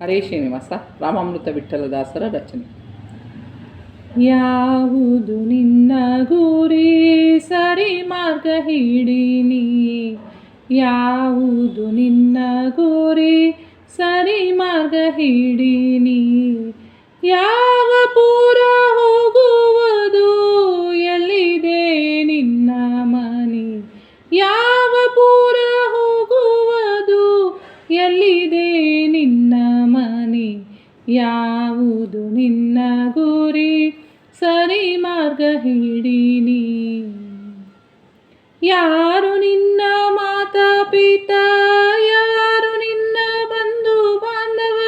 ಹರೇ ಶ್ರೀನಿವಾಸ ರಾಮಾಮೃತ ವಿಠ್ಠಲದಾಸರ ರಚನೆ. ಯಾವುದು ನಿನ್ನ ಗುರಿ ಸರಿ ಮಾರ್ಗ ಹಿಡಿನಿ, ಯಾವುದು ನಿನ್ನ ಗುರಿ ಸರಿ ಮಾರ್ಗ ಹಿಡಿನಿ, ಯಾವ ಪೂರ ಹೋಗುವುದು ಎಲ್ಲಿದೆ ನಿನ್ನ ಮನಿ, ಯಾವ ಪೂರ ಹೋಗುವುದು ಎಲ್ಲಿದೆ ನಿನ್ನ ಮನಿ, ಯಾವುದು ನಿನ್ನ ಗುರಿ ಸರಿ ಮಾರ್ಗ ಹಿಡಿನಿ. ಯಾರು ನಿನ್ನ ಮಾತಾ ಪಿತಾ, ಯಾರು ನಿನ್ನ ಬಂಧು ಬಾಂಧವ,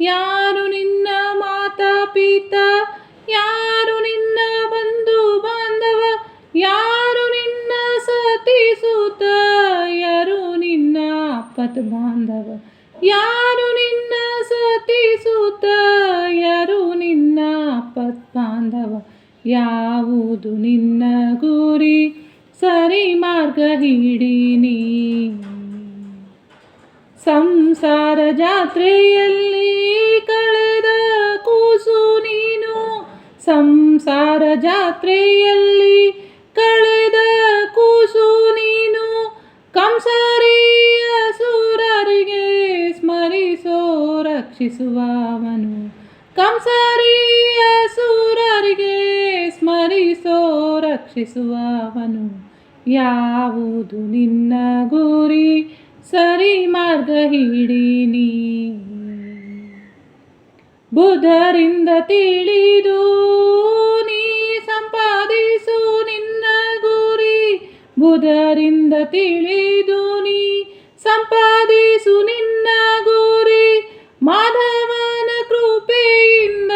ಯಾರು ನಿನ್ನ ಮಾತಾ ಪಿತಾ, ಯಾರು ನಿನ್ನ ಬಂಧು ಬಾಂಧವ, ಯಾರು ನಿನ್ನ ಸತಿ ಸುತ, ಯಾರು ನಿನ್ನ ಆಪತ್ ಬಾಂಧವ, ಯಾರು ನಿನ್ನ ಸತಿ ಸುತ, ಯಾರು ನಿನ್ನ ಆಪತ್ ಬಾಂಧವ, ಯಾವುದು ನಿನ್ನ ಗುರಿ ಸರಿ ಮಾರ್ಗ ಹಿಡಿನಿ. ಸಂಸಾರ ಜಾತ್ರೆಯಲ್ಲಿ ಕಳೆದ ಕೂಸು ನೀನು, ಸಂಸಾರ ಜಾತ್ರೆಯಲ್ಲಿ ಕಳೆದ ಕೂಸು ನೀನು, ಕಂಸಾರಿಯ ಸುರರಿಗೆ ಸ್ಮರಿಸೋ ರಕ್ಷಿಸುವವನು, ಕಂಸಾರಿಯ ಸುರರಿಗೆ ಸ್ಮರಿಸೋ ರಕ್ಷಿಸುವವನು, ಯಾವುದು ನಿನ್ನ ಗುರಿ ಸರಿ ಮಾರ್ಗ ಹಿಡಿನಿ. ಬುಧರಿಂದ ತಿಳಿದು ನೀ ಸಂಪಾದಿಸು ನಿನ್ನ ಗುರಿ, ಬುಧರಿಂದ ತಿಳಿದು ನೀ ಸಂಪಾದಿಸು ನಿನ್ನ ಗುರಿ, ಮಾಧವನ ಕೃಪೆಯಿಂದ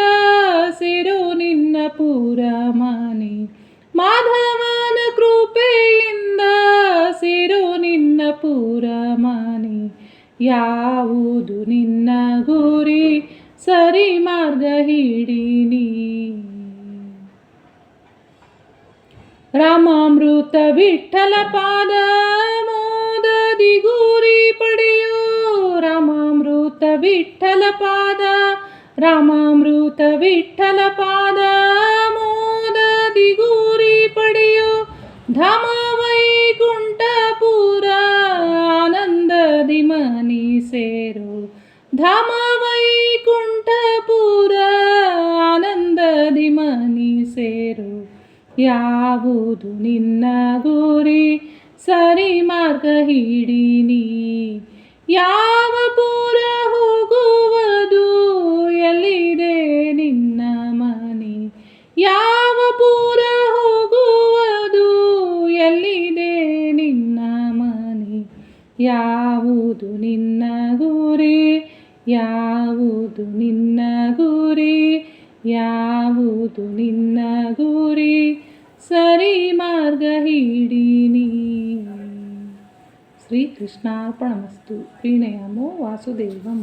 ಸೇರು ನಿನ್ನ ಪೂರ ಮನೆ, ಮಾಧವನ ಕೃಪೆಯಿಂದ ಸೇರು ನಿನ್ನ ಪೂರ ಮನೆ, ಯಾವುದು ನಿನ್ನ ಗುರಿ ಸರಿ ಮಾರ್ಗ ಹಿಡಿನಿ. ರಾಮಾಮೃತ ವಿಠ್ಠಲ ಪಾದ ಮೋದದಿ ಗುರಿ ಪಡೆಯೋ, ರಾಮಾಮೃತ ವಿಠ್ಠಲ ಪಾದ, ರಾಮಾಮೃತ ವಿಠ್ಠಲ ಪಾದ ಮೋದದಿ ಗುರಿ ಪಡೆಯೋ, ಧಾಮ ವೈಕುಂಠಪುರ ಆನಂದದಿ ಮನಿ ಸೇರು, ಧಾಮ ವೈಕುಂಠಪುರ ಆನಂದದಿ ಮನಿ ಸೇರು, ಯಾವುದು ನಿನ್ನ ಗುರಿ ಸರಿ ಮಾರ್ಗ ಹಿಡಿನಿ. ಯಾವ ಪೂರ ಹೋಗುವುದು ಎಲ್ಲಿದೆ ನಿನ್ನ ಮನಿ, ಯಾವ ಪೂರ ಹೋಗುವುದು ಎಲ್ಲಿದೆ ನಿನ್ನ ಮನಿ, ಯಾವುದು ನಿನ್ನ ಗುರಿ, ಯಾವುದು ನಿನ್ನ ಗುರಿ, ಯಾವುದು ನಿನ್ನ ಗುರಿ ಸರಿ ಮಾರ್ಗ ಹಿಡಿನಿ. ಶ್ರೀಕೃಷ್ಣಾರ್ಪಣಮಸ್ತು. ಪ್ರೀಣಯಾಮೋ ವಾಸುದೇವಂ.